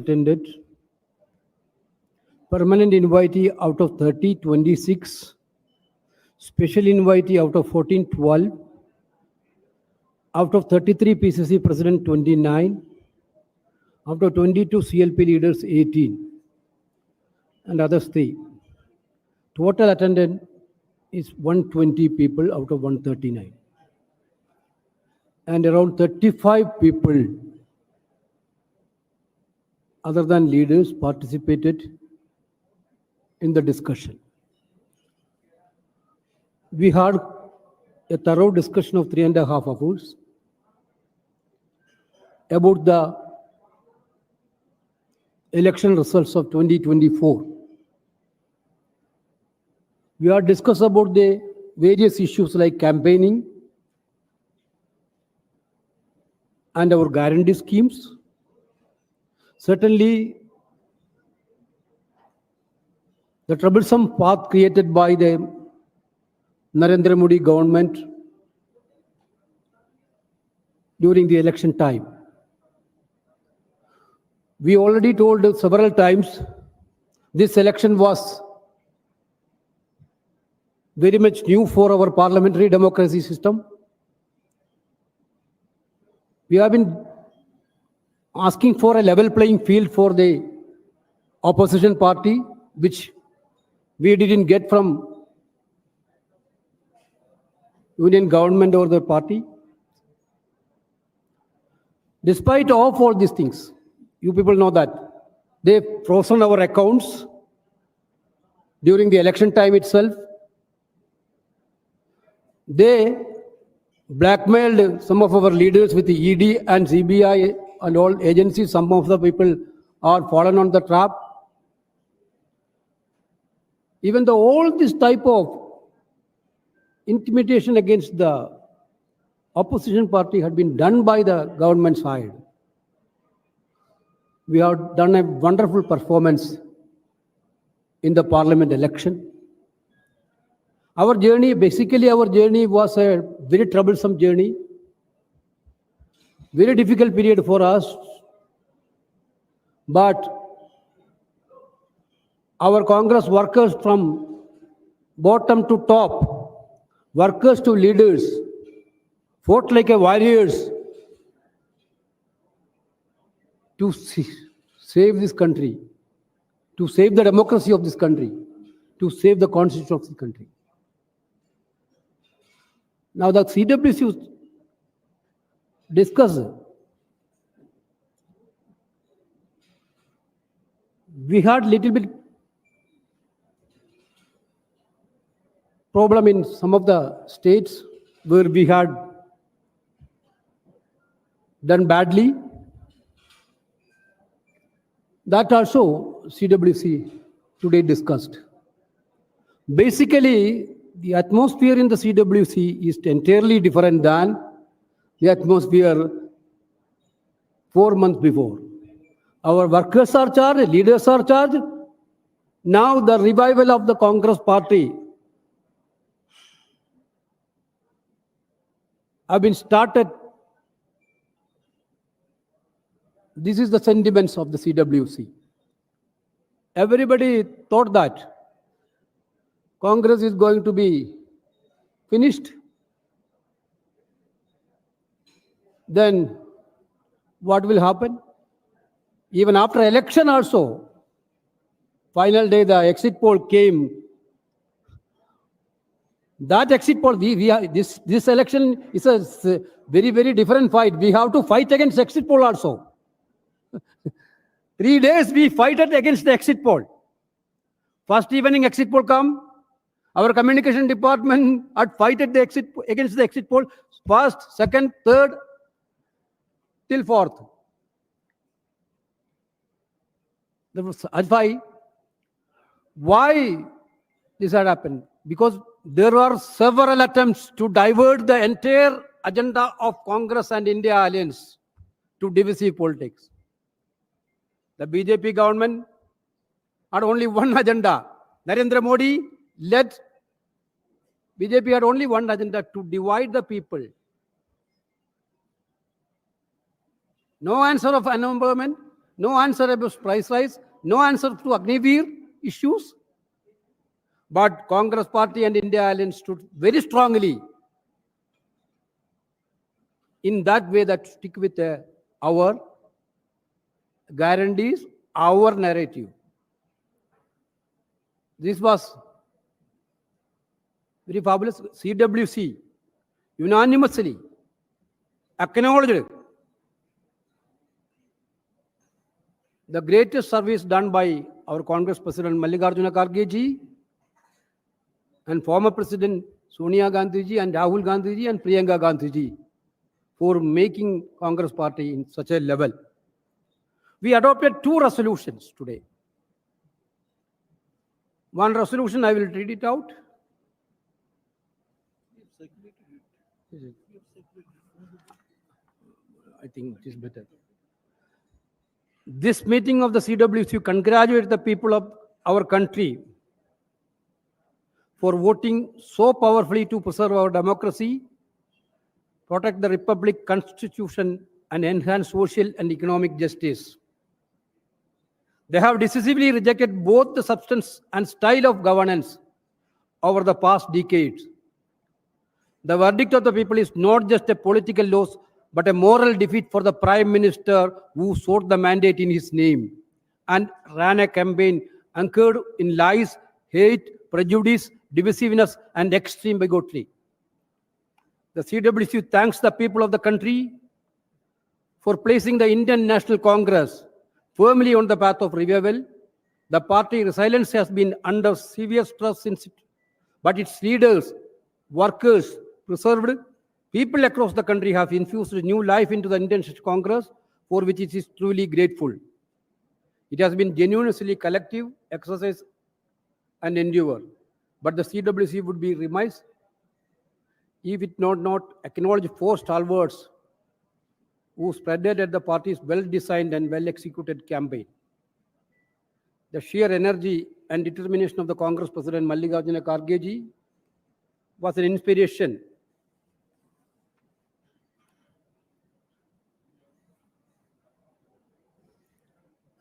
attended. Permanent invitee out of 30, 26. Special invitee out of 14, 12. Out of 33 PCC president, 29. Out of 22 CLP leaders, 18. And others 3. Total attendance is 120 people out of 139. And around 35 people other than leaders participated in the discussion. We had a thorough discussion of 3.5 hours about the election results of 2024. We have discussed about the various issues like campaigning and our guarantee schemes. Certainly, the troublesome path created by the Narendra Modi government during the election time. We already told several times this election was very much new for our parliamentary democracy system. We have been asking for a level playing field for the opposition party, which we didn't get from union government or the party. Despite of all these things, you people know that they frozen our accounts during the election time itself. They blackmailed some of our leaders with the ED and CBI and all agencies. Some of the people are fallen on the trap. Even though all this type of intimidation against the opposition party had been done by the government side, we have done a wonderful performance in the parliament election. Our journey was a very troublesome journey, very difficult period for us. But our Congress workers from bottom to top, workers to leaders, fought like a warriors to save this country, to save the democracy of this country, to save the constitution of this country. Now the CWC discussed. We had little bit problem in some of the states where we had done badly. That also CWC today discussed. Basically, the atmosphere in the CWC is entirely different than the atmosphere 4 months before. Our workers are charged, leaders are charged. Now the revival of the Congress party have been started. This is the sentiments of the CWC. Everybody thought that Congress is going to be finished. Then what will happen? Even after election also, final day the exit poll came. That exit poll, this election is a very, very different fight. We have to fight against exit poll also. 3 days we fight against the exit poll. First evening exit poll come. Our communication department had fighted against the exit poll. First, second, third, till fourth. Why this had happened? Because there were several attempts to divert the entire agenda of Congress and India alliance to divisive politics. The BJP government had only one agenda. Narendra Modi led BJP had only one agenda: to divide the people. No answer of unemployment, no answer about price rise, no answer to Agniveer issues. But Congress Party and India Alliance stood very strongly in that way that stick with our guarantees, our narrative. This was very fabulous. CWC unanimously acknowledged the greatest service done by our Congress President Mallikarjuna Kharge ji and former President Sonia Gandhi ji and Rahul Gandhi ji and Priyanka Gandhi ji for making Congress Party in such a level. We adopted 2 resolutions today. One resolution, I will read it out. I think it is better. This meeting of the CWC congratulates the people of our country for voting so powerfully to preserve our democracy, protect the Republic Constitution, and enhance social and economic justice. They have decisively rejected both the substance and style of governance over the past decades. The verdict of the people is not just a political loss, but a moral defeat for the Prime Minister who sought the mandate in his name and ran a campaign anchored in lies, hate, prejudice, divisiveness, and extreme bigotry. The CWC thanks the people of the country for placing the Indian National Congress firmly on the path of revival. The party resilience has been under severe stress since, but its leaders, workers, preserved, people across the country have infused new life into the Indian National Congress, for which it is truly grateful. It has been genuinely collective exercise and endeavor, but the CWC would be remiss if it not acknowledge 4 stalwarts who spreaded at the party's well-designed and well-executed campaign. The sheer energy and determination of the Congress President Mallikarjuna Kharge ji was an inspiration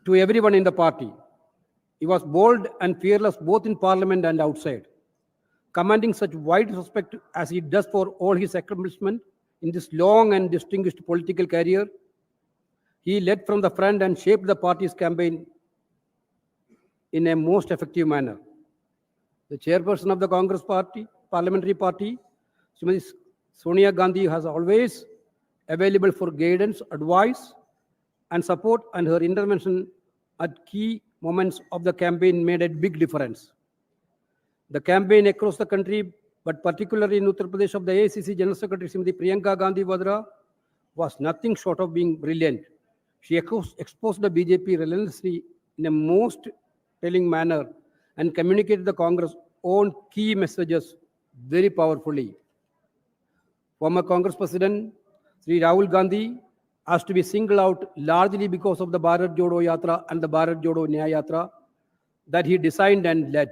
to everyone in the party. He was bold and fearless both in parliament and outside, commanding such wide respect as he does for all his accomplishments in this long and distinguished political career. He led from the front and shaped the party's campaign in a most effective manner. The chairperson of the Congress Party, Parliamentary Party, Srimati Sonia Gandhi, has always available for guidance, advice, and support, and her intervention at key moments of the campaign made a big difference. The campaign across the country, but particularly in Uttar Pradesh of the AICC General Secretary Srimati Priyanka Gandhi Vadra, was nothing short of being brilliant. She exposed the BJP relentlessly in a most telling manner and communicated the Congress' own key messages very powerfully. Former Congress President Sri Rahul Gandhi has to be singled out largely because of the Bharat Jodo Yatra and the Bharat Jodo Nyaya Yatra that he designed and led.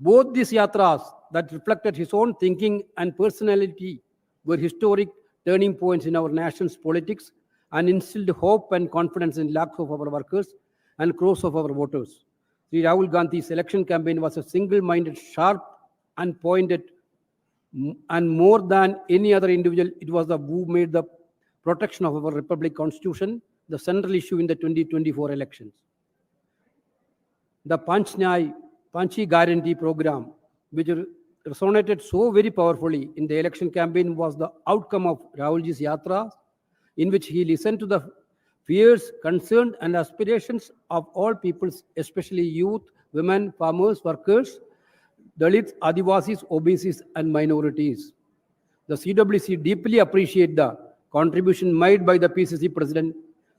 Both these yatras that reflected his own thinking and personality were historic turning points in our nation's politics and instilled hope and confidence in lakhs of our workers and crores of our voters. Sri Rahul Gandhi's election campaign was a single-minded, sharp and pointed, and more than any other individual, it was the who made the protection of our Republic Constitution the central issue in the 2024 elections. The Panchi Guarantee program, which resonated so very powerfully in the election campaign, was the outcome of Rahulji's yatra, in which he listened to the fears, concerns, and aspirations of all peoples, especially youth, women, farmers, workers, Dalits, Adivasis, OBCs, and minorities. The CWC deeply appreciate the contribution made by the PCC President,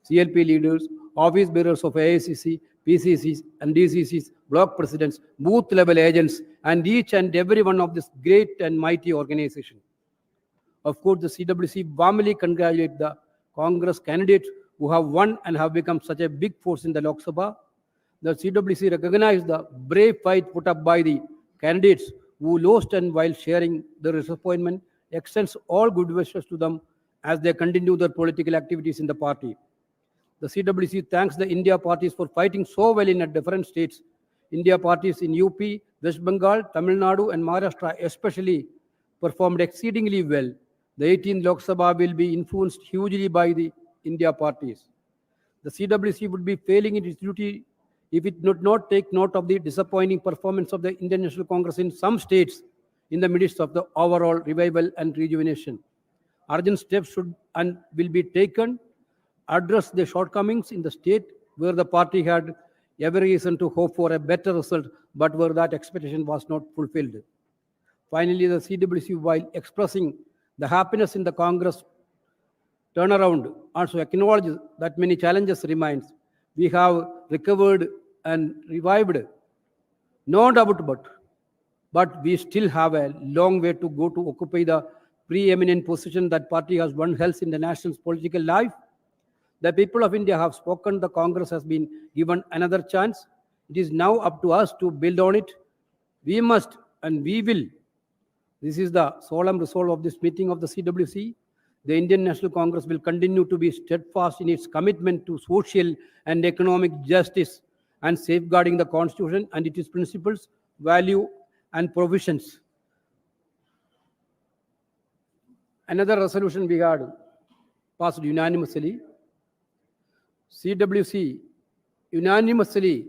CLP leaders, office bearers of AICC, PCCs, and DCCs, block presidents, booth-level agents, and each and every one of this great and mighty organization. Of course, the CWC warmly congratulates the Congress candidates who have won and have become such a big force in the Lok Sabha. The CWC recognized the brave fight put up by the candidates who lost, and while sharing their disappointment, extends all good wishes to them as they continue their political activities in the party. The CWC thanks the India parties for fighting so well in different states. India parties in UP, West Bengal, Tamil Nadu, and Maharashtra especially performed exceedingly well. The 18th Lok Sabha will be influenced hugely by the India parties. The CWC would be failing in its duty if it did not take note of the disappointing performance of the Indian National Congress in some states in the midst of the overall revival and rejuvenation. Urgent steps should and will be taken, address the shortcomings in the state where the party had every reason to hope for a better result, but where that expectation was not fulfilled. Finally, the CWC, while expressing the happiness in the Congress turnaround, also acknowledges that many challenges remains. We have recovered and revived, no doubt but we still have a long way to go to occupy the preeminent position that party has once held in the nation's political life. The people of India have spoken. The Congress has been given another chance. It is now up to us to build on it. We must and we will. This is the solemn resolve of this meeting of the CWC. The Indian National Congress will continue to be steadfast in its commitment to social and economic justice and safeguarding the Constitution and its principles, value, and provisions. Another resolution we had passed unanimously. CWC unanimously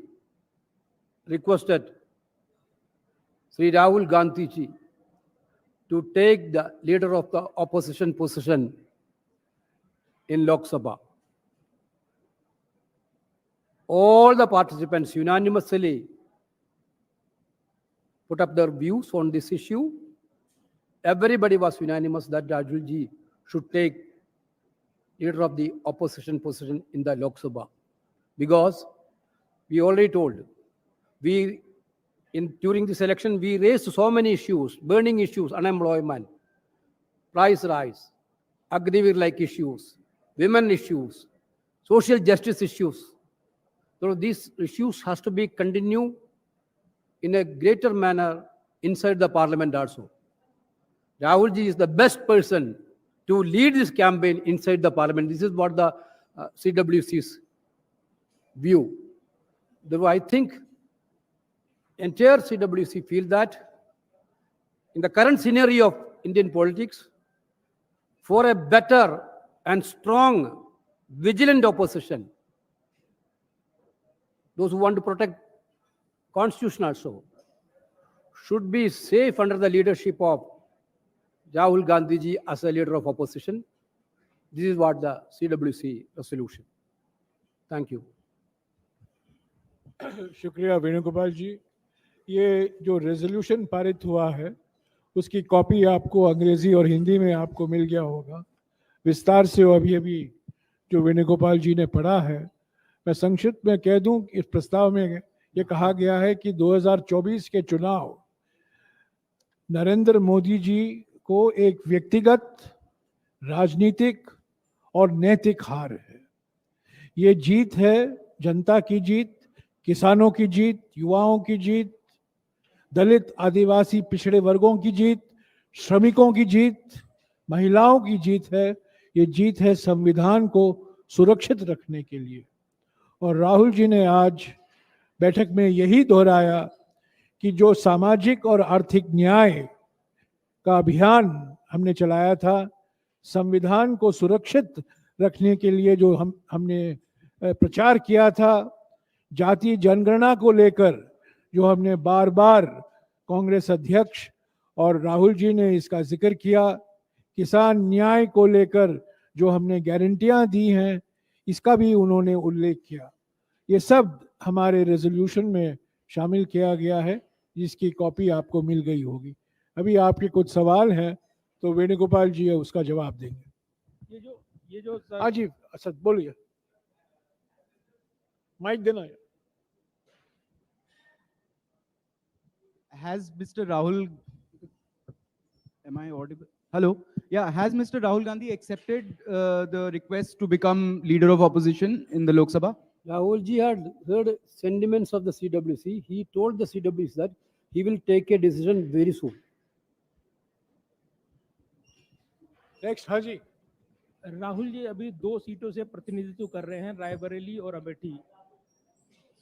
requested Sri Rahul Gandhi ji to take the leader of the opposition position in Lok Sabha. All the participants unanimously put up their views on this issue. Everybody was unanimous that Rahul ji should take leader of the opposition position in the Lok Sabha, because we already told during this election we raised so many issues, burning issues, unemployment, price rise, Agniveer-like issues, women issues, social justice issues. So these issues has to be continued in a greater manner inside the parliament also. Rahul ji is the best person to lead this campaign inside the parliament. This is what the CWC's view. Therefore, I think entire CWC feel that in the current scenario of Indian politics, for a better and strong, vigilant opposition, those who want to protect Constitution also, should be safe under the leadership of Rahul Gandhi ji as a leader of opposition. This is what the CWC resolution. Thank you. शुक्रिया वेणुगोपाल जी। ये जो resolution पारित हुआ है उसकी copy आपको अंग्रेजी और हिंदी में आपको मिल गया होगा विस्तार से। अभी जो वेणुगोपाल जी ने पढ़ा है, मैं संक्षिप्त में कह दूं, इस प्रस्ताव में ये कहा गया है कि 2024 के चुनाव नरेंद्र मोदी जी को एक व्यक्तिगत, राजनीतिक और नैतिक हार है। ये जीत है जनता की जीत, किसानों की जीत, युवाओं की जीत, दलित आदिवासी पिछड़े वर्गों की जीत, श्रमिकों की जीत, महिलाओं की जीत है। ये जीत है संविधान को सुरक्षित रखने के लिए। और राहुल जी ने आज बैठक में यही दोहराया कि जो सामाजिक और आर्थिक न्याय का अभियान हमने चलाया था, संविधान को सुरक्षित रखने के लिए जो हमने प्रचार किया था, जाति जनगणना को लेकर जो हमने बार बार कांग्रेस अध्यक्ष और राहुल जी ने इसका जिक्र किया, किसान न्याय को लेकर जो हमने गारंटियां दी हैं, इसका भी उन्होंने उल्लेख किया। ये सब हमारे रेजोल्यूशन में शामिल किया गया है, जिसकी कॉपी आपको मिल गई होगी। अभी आपके कुछ सवाल हैं तो वेणुगोपाल जी उसका जवाब देंगे। ये जो हाँ जी, असद बोलिए, माइक देना है। Has Mr. Rahul, am I audible? Hello. Yeah, has Mr. Rahul Gandhi accepted the request to become leader of opposition in the Lok Sabha? Rahul ji had heard sentiments of the CWC. He told the CWC that he will take a decision very soon. Next, Haji. Rahul ji अभी 2 सीटों से प्रतिनिधित्व कर रहे हैं, रायबरेली और अमेठी।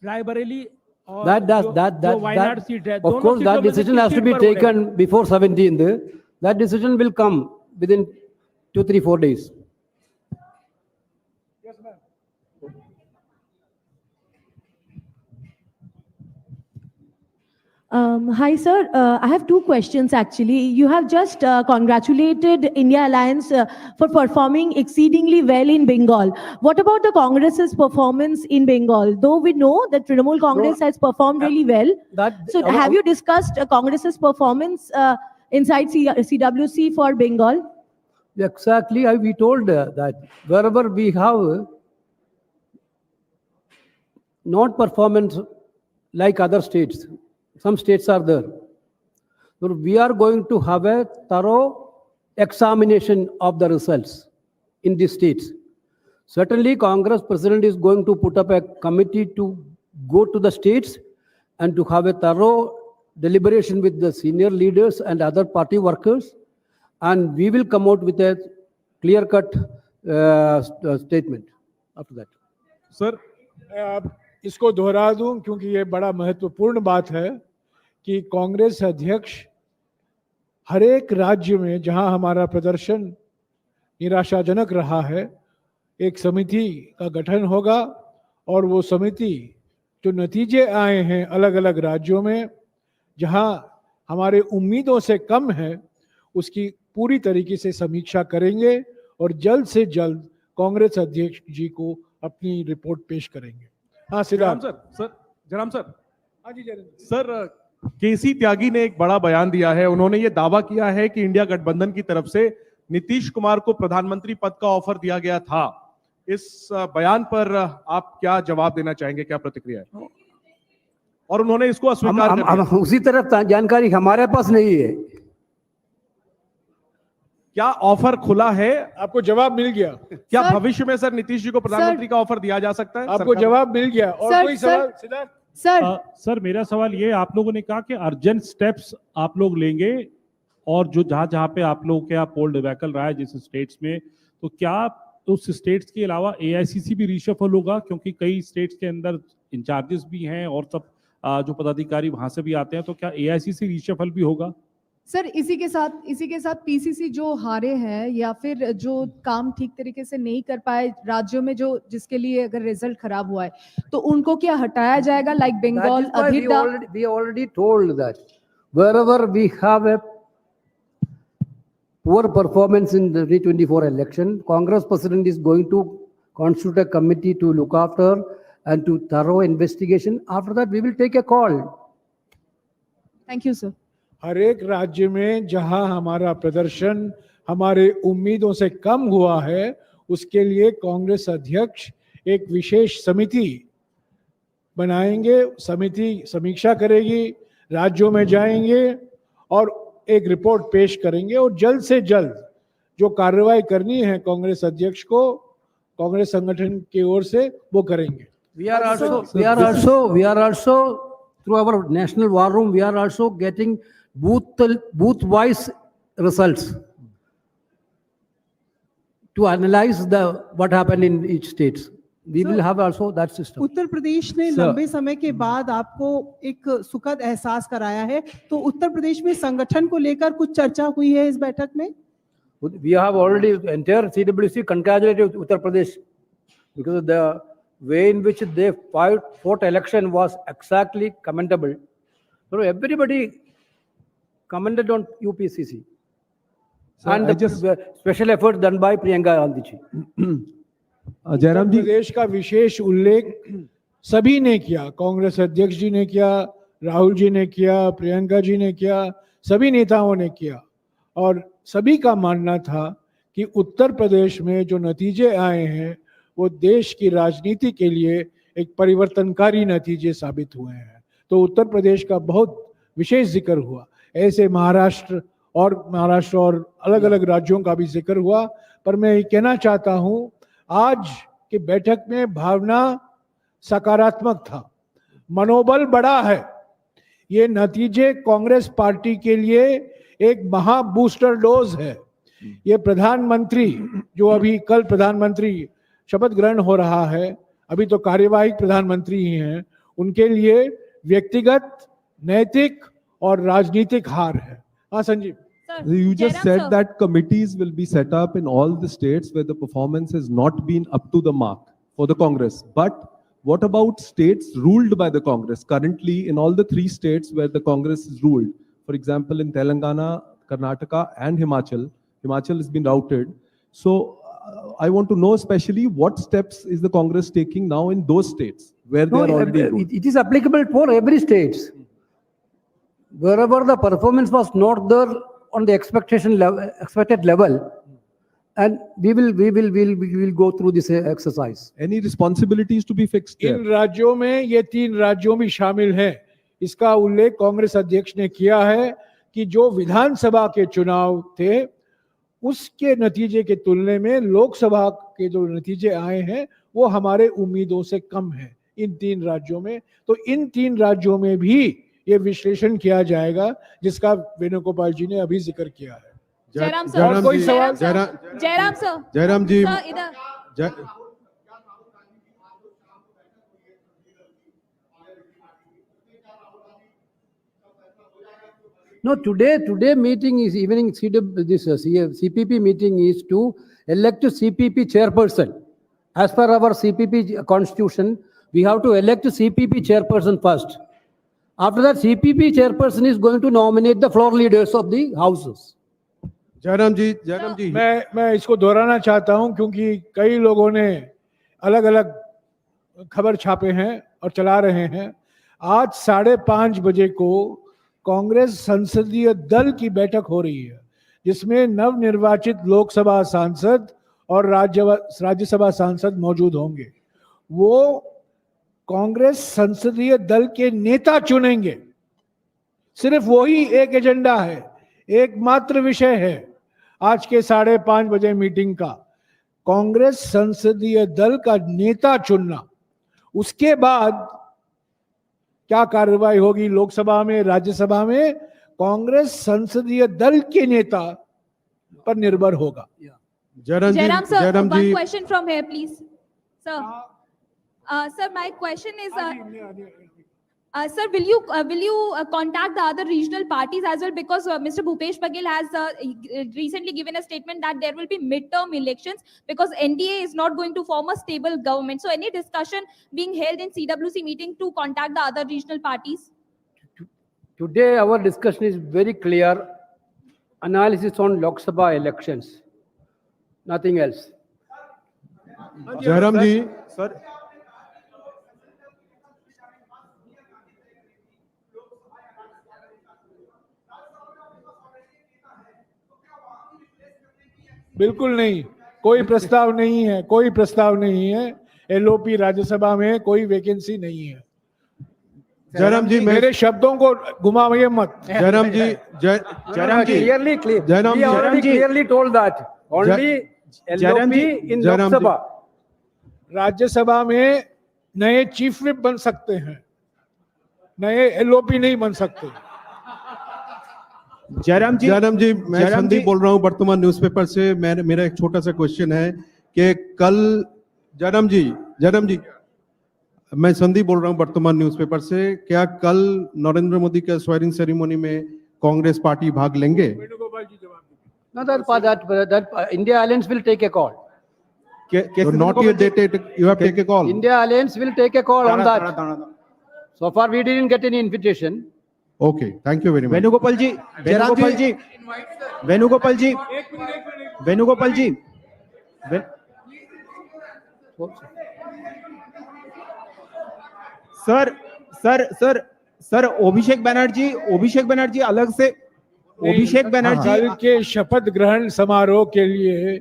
रायबरेली और जो वायनाड सीट है, of दोनों course, सीटों that में से decision किस has to सीट be पर वोट है? taken before 17th. That decision will come within 2, 3, 4 days. Yes, ma'am. Hi, sir. I have two questions actually. You have just congratulated India Alliance for performing exceedingly well in Bengal. What about the Congress's performance in Bengal? Though we know that Trinamool Congress has performed really well. So, have you discussed Congress's performance inside CWC for Bengal? Exactly, we told that wherever we have not performance like other states, some states are there. So we are going to have a thorough examination of the results in these states. Certainly, Congress President is going to put up a committee to go to the states and to have a thorough deliberation with the senior leaders and other party workers, and we will come out with a clear-cut statement after that. Sir मैं आप इसको दोहरा दूं क्योंकि ये बड़ा महत्वपूर्ण बात है कि कांग्रेस अध्यक्ष हर एक राज्य में जहां हमारा प्रदर्शन निराशाजनक रहा है, एक समिति का गठन होगा और वो समिति जो नतीजे आए हैं अलग अलग राज्यों में जहां हमारे उम्मीदों से कम है, उसकी पूरी तरीके से समीक्षा करेंगे और जल्द से जल्द कांग्रेस अध्यक्ष जी को अपनी रिपोर्ट पेश करेंगे। हाँ जयराम सिद्धार्थ सर। हाँ जी जयराम सर, केसी त्यागी ने एक बड़ा बयान दिया है। उन्होंने ये दावा किया है कि इंडिया गठबंधन की तरफ से नीतीश कुमार को प्रधानमंत्री पद का ऑफर दिया गया था। इस बयान पर आप क्या जवाब देना चाहेंगे, क्या प्रतिक्रिया है? और उन्होंने इसको अस्वीकार कर दिया। उसी तरफ जानकारी हमारे पास नहीं है। क्या ऑफर खुला है? आपको जवाब मिल गया? क्या भविष्य में सर नीतीश जी को प्रधानमंत्री का ऑफर दिया जा सकता है? आपको जवाब मिल गया? और कोई सवाल सिद्धार्थ? सर मेरा सवाल ये, आप लोगों ने कहा कि अर्जेंट स्टेप्स आप लोग लेंगे और जो जहां जहां पे आप लोगों के पोल डिबैकल रहा है जिस स्टेट्स में, तो क्या उस स्टेट्स के अलावा एआईसीसी भी रिशफल होगा? क्योंकि कई स्टेट्स के अंदर इंचार्जेस भी हैं और सब जो पदाधिकारी वहां से भी आते हैं, तो क्या एआईसीसी रिशफल भी होगा? सर इसी के साथ पीसीसी जो हारे हैं या फिर जो काम ठीक तरीके से नहीं कर पाए राज्यों में, जो जिसके लिए अगर रिजल्ट खराब हुआ है, तो उनको क्या हटाया जाएगा? Like Bengal, we already told that wherever we have a poor performance in the 2024 election, Congress President is going to constitute a committee to look after and to thorough investigation. After that, we will take a call. Thank you sir. हर एक राज्य में जहां हमारा प्रदर्शन हमारे उम्मीदों से कम हुआ है, उसके लिए कांग्रेस अध्यक्ष एक विशेष समिति बनाएंगे। समिति समीक्षा करेगी, राज्यों में जाएंगे और एक रिपोर्ट पेश करेंगे और जल्द से जल्द जो कार्रवाई करनी है कांग्रेस अध्यक्ष को कांग्रेस संगठन की ओर से वो करेंगे। We are also through our national war room, we are also getting booth wise results to analyze what happened in each states. We will have also that system. Uttar Pradesh ने लंबे समय के बाद आपको एक सुखद एहसास कराया है, तो उत्तर प्रदेश में संगठन को लेकर कुछ चर्चा हुई है इस बैठक में? We have already, entire CWC congratulated Uttar Pradesh because the way in which they fought election was exactly commendable. So everybody commented on UPCC and the special effort done by Priyanka Gandhi ji. Jairam जी, प्रदेश का विशेष उल्लेख सभी ने किया, कांग्रेस अध्यक्ष जी ने किया, राहुल जी ने किया, प्रियंका जी ने किया, सभी नेताओं ने किया और सभी का मानना था कि उत्तर प्रदेश में जो नतीजे आए हैं वो देश की राजनीति के लिए एक परिवर्तनकारी नतीजे साबित हुए हैं। तो उत्तर प्रदेश का बहुत विशेष जिक्र हुआ। ऐसे महाराष्ट्र और अलग अलग राज्यों का भी जिक्र हुआ। पर मैं ये कहना चाहता हूं, आज की बैठक में भावना सकारात्मक था, मनोबल बड़ा है। ये नतीजे कांग्रेस पार्टी के लिए एक महा बूस्टर डोज है। ये प्रधानमंत्री जो अभी कल प्रधानमंत्री शपथ ग्रहण हो रहा है, अभी तो कार्यवाहक प्रधानमंत्री ही हैं, उनके लिए व्यक्तिगत, नैतिक और राजनीतिक हार है। हाँ Sanjeev. You just said that committees will be set up in all the states where the performance has not been up to the mark for the Congress. But what about states ruled by the Congress? Currently, in all the 3 states where the Congress is ruled, for example, in Telangana, Karnataka, and Himachal has been routed. So I want to know especially what steps is the Congress taking now in those states where they are already ruled? It is applicable for every state. Wherever the performance was not there on the expected level, and we will go through this exercise. Any responsibilities to be fixed there? इन राज्यों में ये 3 राज्यों में शामिल हैं। इसका उल्लेख कांग्रेस अध्यक्ष ने किया है कि जो विधानसभा के चुनाव थे उसके नतीजे के तुलने में लोकसभा के जो नतीजे आए हैं वो हमारे उम्मीदों से कम है इन 3 राज्यों में। तो इन 3 राज्यों में भी ये विश्लेषण किया जाएगा जिसका वेणुगोपाल जी ने अभी जिक्र किया है। जयराम सर, और कोई सवाल? जयराम सर, जयराम जी, सर इधर। No, today meeting is evening CPP meeting is to elect a CPP chairperson. As per our CPP constitution, we have to elect a CPP chairperson first. After that, CPP chairperson is going to nominate the floor leaders of the houses. Jairam ji, मैं इसको दोहराना चाहता हूं क्योंकि कई लोगों ने अलग अलग खबर छापे हैं और चला रहे हैं। आज 5:30 बजे को कांग्रेस संसदीय दल की बैठक हो रही है जिसमें नवनिर्वाचित लोकसभा सांसद और राज्यसभा सांसद मौजूद होंगे। वो कांग्रेस संसदीय दल के नेता चुनेंगे। सिर्फ वही एक एजेंडा है, एकमात्र विषय है आज के 5:30 बजे मीटिंग का, कांग्रेस संसदीय दल का नेता चुनना। उसके बाद क्या कार्रवाई होगी लोकसभा में, राज्यसभा में, कांग्रेस संसदीय दल के नेता पर निर्भर होगा। Jairam sir, one question from here, please. Sir, sir, my question is, sir, will you contact the other regional parties as well? Because Mr. Bhupesh Baghel has recently given a statement that there will be midterm elections because NDA is not going to form a stable government. So, any discussion being held in CWC meeting to contact the other regional parties? Today, our discussion is very clear. Analysis on Lok Sabha elections. Nothing else. Jairam ji, sir बिल्कुल नहीं, कोई प्रस्ताव नहीं है, कोई प्रस्ताव नहीं है। एलओपी राज्यसभा में कोई वैकेंसी नहीं है। जयराम जी, मेरे शब्दों को घुमाइए मत। जयराम जी, Clearly told that only LOP in Lok Sabha. Rajya Sabha में नए चीफ विप बन सकते हैं, नए एलओपी नहीं बन सकते। जयराम जी, मैं संदीप बोल रहा हूं वर्तमान न्यूज़पेपर से। मेरा एक छोटा सा क्वेश्चन है कि कल जयराम जी, मैं संदीप बोल रहा हूं वर्तमान न्यूज़पेपर से। क्या कल नरेंद्र मोदी के स्वेरिंग सेरेमनी में कांग्रेस पार्टी भाग लेंगे? No, that India Alliance will take a call. Not yet dated. You have take a call. India Alliance will take a call on that. So far, we didn't get any invitation. Okay, thank you very much. Venugopal ji, sir Abhishek Banerjee अलग से, अभिषेक बनर्जी कल के शपथ ग्रहण समारोह के लिए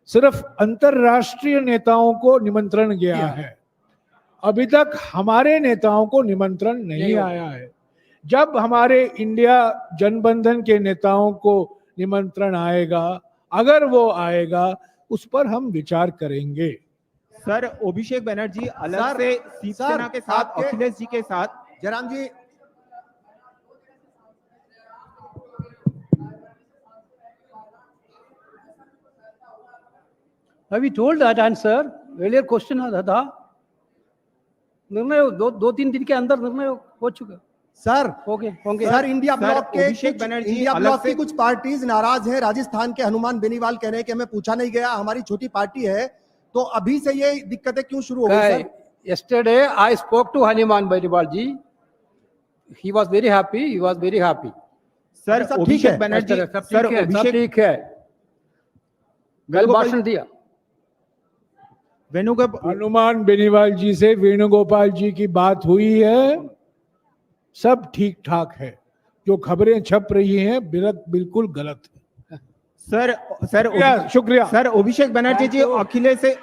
सिर्फ अंतरराष्ट्रीय नेताओं को निमंत्रण गया है। अभी तक हमारे नेताओं को निमंत्रण नहीं आया है। जब हमारे इंडिया जनबंधन के नेताओं को निमंत्रण आएगा, अगर वो आएगा, उस पर हम विचार करेंगे। सर अभिषेक बनर्जी अलग से शिवसेना के साथ, अखिलेश जी के साथ। जयराम जी, We told that answer. Earlier question था निर्णय दो तीन दिन के अंदर निर्णय हो चुका सर होंगे सर इंडिया ब्लॉक के अभिषेक कुछ बनर्जी इंडिया अलग ब्लॉक से- की कुछ पार्टीज नाराज है। राजस्थान के हनुमान बेनीवाल कह रहे हैं कि हमें पूछा नहीं गया, हमारी छोटी पार्टी है, तो अभी से ये दिक्कतें क्यों शुरू हो गई sir? Yesterday I spoke to Hanuman Beniwal ji. He was very happy. Sir सब ठीक अभिषेक है, बनर्जी सब सर ठीक है, सब अभिषेक ठीक है। कल भाषण दिया। वेणुगोपाल हनुमान बेनीवाल जी से वेणुगोपाल जी की बात हुई है, सब ठीक ठाक है। जो खबरें छप रही हैं बिल्कुल गलत है। सर शुक्रिया। सर अभिषेक बनर्जी जी अखिलेश से